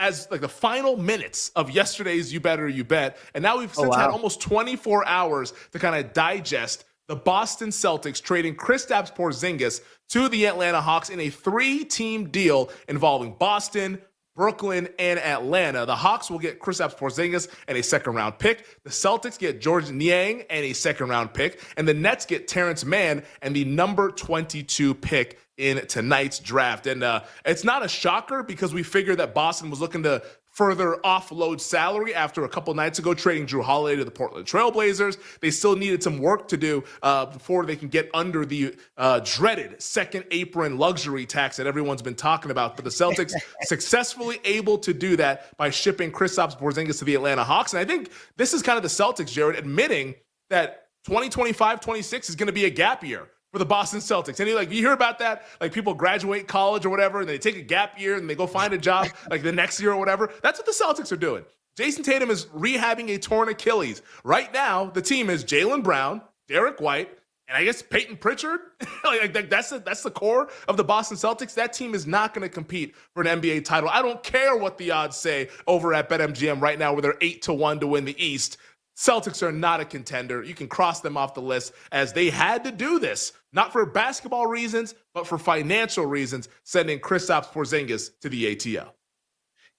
as like the final minutes of yesterday's You Bet or You Bet. And now we've since had wow. almost 24 hours to kind of digest the Boston Celtics trading Kristaps Porzingis to the Atlanta Hawks in a 3-team deal involving Boston, Brooklyn, and Atlanta. The Hawks will get Kristaps Porzingis and a second-round pick. The Celtics get George Niang and a second-round pick. And the Nets get Terrence Mann and the number 22 pick in tonight's draft. And it's not a shocker because we figured that Boston was looking to further offload salary after a couple nights ago trading Jrue Holiday to the Portland Trail Blazers. They still needed some work to do before they can get under the dreaded second apron luxury tax that everyone's been talking about. But the Celtics successfully able to do that by shipping Kristaps Porzingis to the Atlanta Hawks. And I think this is kind of the Celtics, Jared, admitting that 2025-26 is going to be a gap year for the Boston Celtics. And you hear about that, like people graduate college or whatever, and they take a gap year and they go find a job like the next year or whatever. That's what the Celtics are doing. Jayson Tatum is rehabbing a torn Achilles. Right now, the team is Jaylen Brown, Derek White, and I guess Peyton Pritchard. That's the core of the Boston Celtics. That team is not going to compete for an NBA title. I don't care what the odds say over at BetMGM right now, where they're 8-1 to win the East. Celtics are not a contender. You can cross them off the list, as they had to do this, not for basketball reasons, but for financial reasons, sending Kristaps Porzingis to the ATL.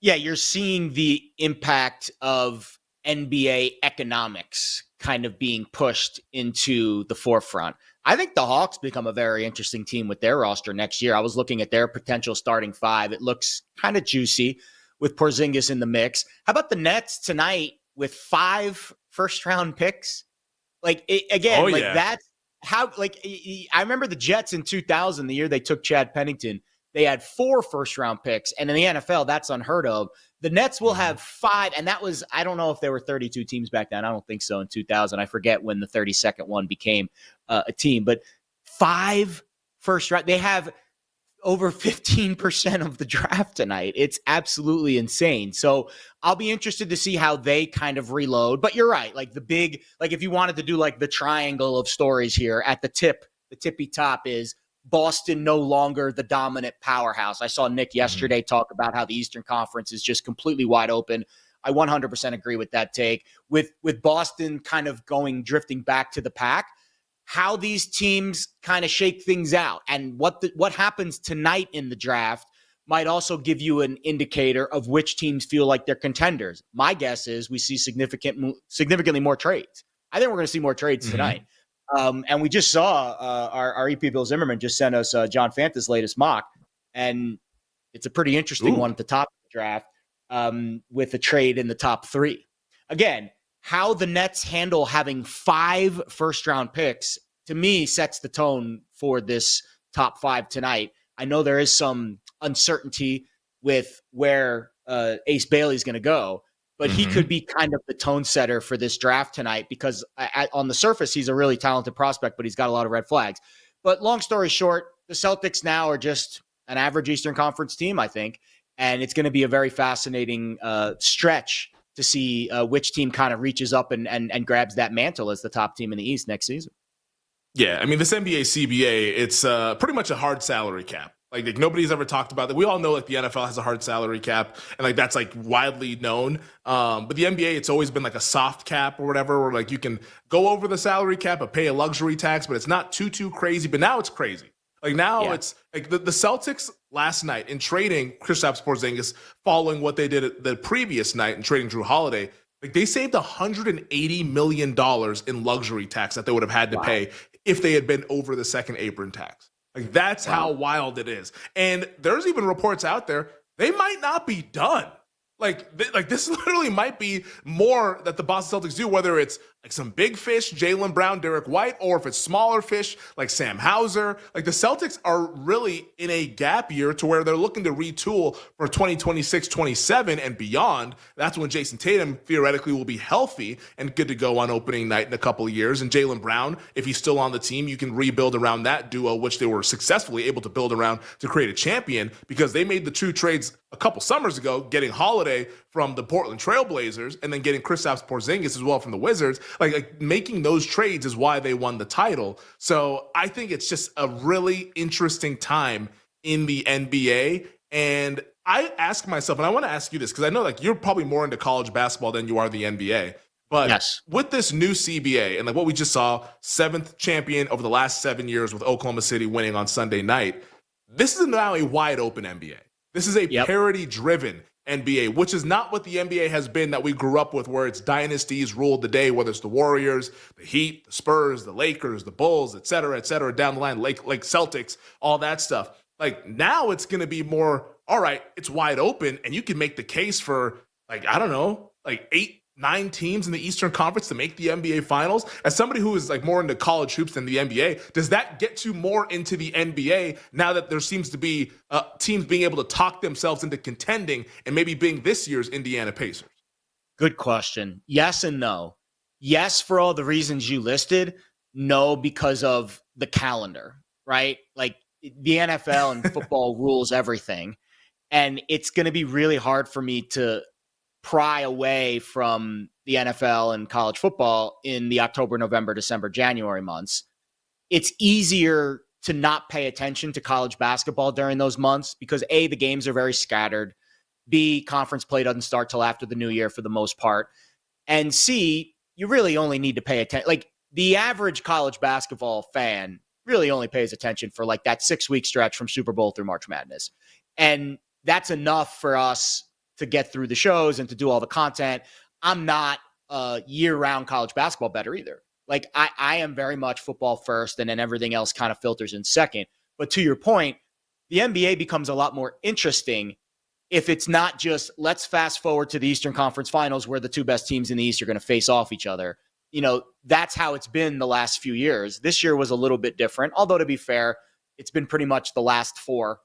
Yeah, you're seeing the impact of NBA economics kind of being pushed into the forefront. I think the Hawks become a very interesting team with their roster next year. I was looking at their potential starting five. It looks kind of juicy with Porzingis in the mix. How about the Nets tonight with 5 first-round picks? That's how, I remember the Jets in 2000, the year they took Chad Pennington, they had 4 first-round picks, and in the NFL, that's unheard of. The Nets will have 5, and that was, I don't know if there were 32 teams back then. I don't think so in 2000. I forget when the 32nd one became a team, but 5 first-round. They have over 15% of the draft tonight. It's absolutely insane. So I'll be interested to see how they kind of reload. But you're right. If you wanted to do like the triangle of stories here at the tippy top is Boston no longer the dominant powerhouse. I saw Nick yesterday talk about how the Eastern Conference is just completely wide open. I 100% agree with that take. With Boston kind of drifting back to the pack, how these teams kind of shake things out and what happens tonight in the draft might also give you an indicator of which teams feel like they're contenders. My guess is we see significantly more trades. I think we're going to see more trades tonight. And we just saw our EP Bill Zimmerman just sent us John Fanta's latest mock, and it's a pretty interesting one at the top of the draft with a trade in the top 3. Again, how the Nets handle having 5 first-round picks, to me, sets the tone for this top 5 tonight. I know there is some uncertainty with where Ace Bailey's going to go, but he could be kind of the tone setter for this draft tonight because on the surface, he's a really talented prospect, but he's got a lot of red flags. But long story short, the Celtics now are just an average Eastern Conference team, I think, and it's going to be a very fascinating stretch to see which team kind of reaches up and grabs that mantle as the top team in the East next season. Yeah, I mean, this NBA CBA, it's pretty much a hard salary cap. Like nobody's ever talked about that. We all know like the NFL has a hard salary cap, and like that's like widely known. But the NBA, it's always been like a soft cap or whatever, where like you can go over the salary cap but pay a luxury tax, but it's not too crazy. But now it's crazy. Like now it's like the Celtics last night in trading Kristaps Porzingis, following what they did the previous night in trading Jrue Holiday, like they saved $180 million in luxury tax that they would have had to pay if they had been over the second apron tax. Like that's how wild it is. And there's even reports out there, they might not be done. Like this literally might be more that the Boston Celtics do, whether it's like some big fish, Jaylen Brown, Derek White, or if it's smaller fish like Sam Hauser. Like the Celtics are really in a gap year to where they're looking to retool for 2026-27 and beyond. That's when Jayson Tatum theoretically will be healthy and good to go on opening night in a couple of years. And Jaylen Brown, if he's still on the team, you can rebuild around that duo, which they were successfully able to build around to create a champion because they made the 2 trades a couple summers ago, getting Holiday from the Portland Trail Blazers and then getting Kristaps Porzingis as well from the Wizards. Like making those trades is why they won the title. So I think it's just a really interesting time in the NBA. And I ask myself, and I want to ask you this because I know like you're probably more into college basketball than you are the NBA. But Yes. with this new CBA and like what we just saw, 7th champion over the last 7 years with Oklahoma City winning on Sunday night, this is now a wide open NBA. This is a parity driven NBA, which is not what the NBA has been that we grew up with, where it's dynasties ruled the day, whether it's the Warriors, the Heat, the Spurs, the Lakers, the Bulls, et cetera, down the line, like Celtics, all that stuff. Like now it's going to be more, all right, it's wide open and you can make the case for like, I don't know, like 8-9 teams in the Eastern Conference to make the NBA Finals. As somebody who is like more into college hoops than the NBA, does that get you more into the NBA now that there seems to be teams being able to talk themselves into contending and maybe being this year's Indiana Pacers? Good question. Yes and no. Yes, for all the reasons you listed. No, because of the calendar, right? Like the NFL and football rules everything. And it's going to be really hard for me to pry away from the NFL and college football in the October, November, December, January months. It's easier to not pay attention to college basketball during those months because A, the games are very scattered. B, conference play doesn't start till after the new year for the most part. And C, you really only need to pay attention. Like the average college basketball fan really only pays attention for like that 6-week stretch from Super Bowl through March Madness. And that's enough for us to get through the shows and to do all the content. I'm not a year-round college basketball better either. Like I am very much football first, and then everything else kind of filters in second. But to your point, the NBA becomes a lot more interesting if it's not just let's fast forward to the Eastern Conference Finals where the two best teams in the East are going to face off each other. You know, that's how it's been the last few years. This year was a little bit different, although to be fair, it's been pretty much the last four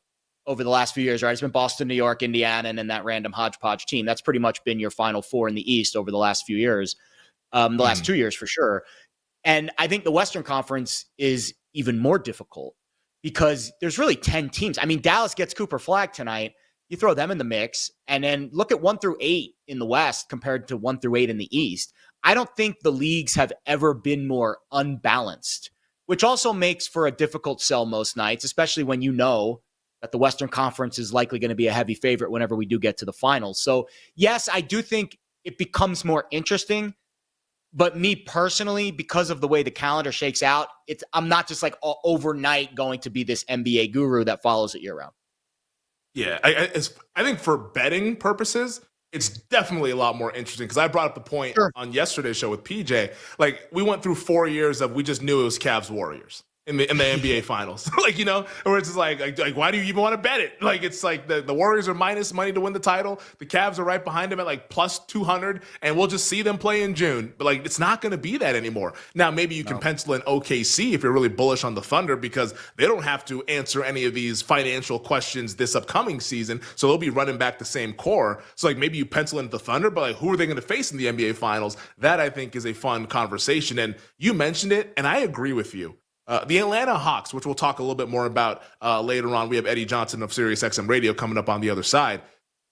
over the last few years, right? It's been Boston, New York, Indiana, and then that random hodgepodge team. That's pretty much been your final four in the East over the last few years, the last 2 years for sure. And I think the Western Conference is even more difficult because there's really 10 teams. I mean, Dallas gets Cooper Flag tonight. You throw them in the mix, and then look at 1 through 8 in the West compared to 1 through 8 in the East. I don't think the leagues have ever been more unbalanced, which also makes for a difficult sell most nights, especially when you know that the Western Conference is likely going to be a heavy favorite whenever we do get to the finals. So yes, I do think it becomes more interesting, but me personally, because of the way the calendar shakes out, I'm not just like overnight going to be this NBA guru that follows it year round. Yeah, I think for betting purposes, it's definitely a lot more interesting because I brought up the point on yesterday's show with PJ. Like we went through 4 years of we just knew it was Cavs Warriors in the NBA Finals. Like, you know, or it's just like why do you even want to bet it? Like it's like the Warriors are minus money to win the title. The Cavs are right behind them at like plus 200, and we'll just see them play in June. But like it's not going to be that anymore. Now maybe you can pencil in OKC if you're really bullish on the Thunder because they don't have to answer any of these financial questions this upcoming season, so they'll be running back the same core. So like maybe you pencil in the Thunder, but like who are they going to face in the NBA Finals? That I think is a fun conversation. And you mentioned it, and I agree with you. The Atlanta Hawks, which we'll talk a little bit more about later on. We have Eddie Johnson of SiriusXM Radio coming up on the other side.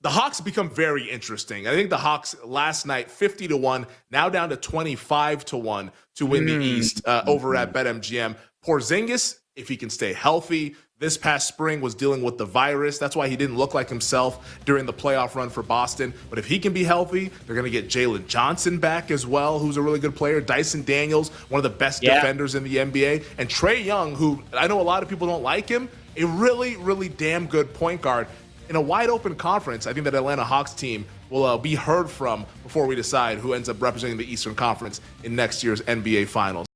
The Hawks become very interesting. I think the Hawks last night, 50-1, now down to 25-1 to win the East over at BetMGM. Porzingis, if he can stay healthy, this past spring was dealing with the virus. That's why he didn't look like himself during the playoff run for Boston. But if he can be healthy, they're going to get Jalen Johnson back as well, who's a really good player. Dyson Daniels, one of the best defenders in the NBA. And Trae Young, who I know a lot of people don't like him, a really, really damn good point guard. In a wide open conference, I think that Atlanta Hawks team will be heard from before we decide who ends up representing the Eastern Conference in next year's NBA Finals.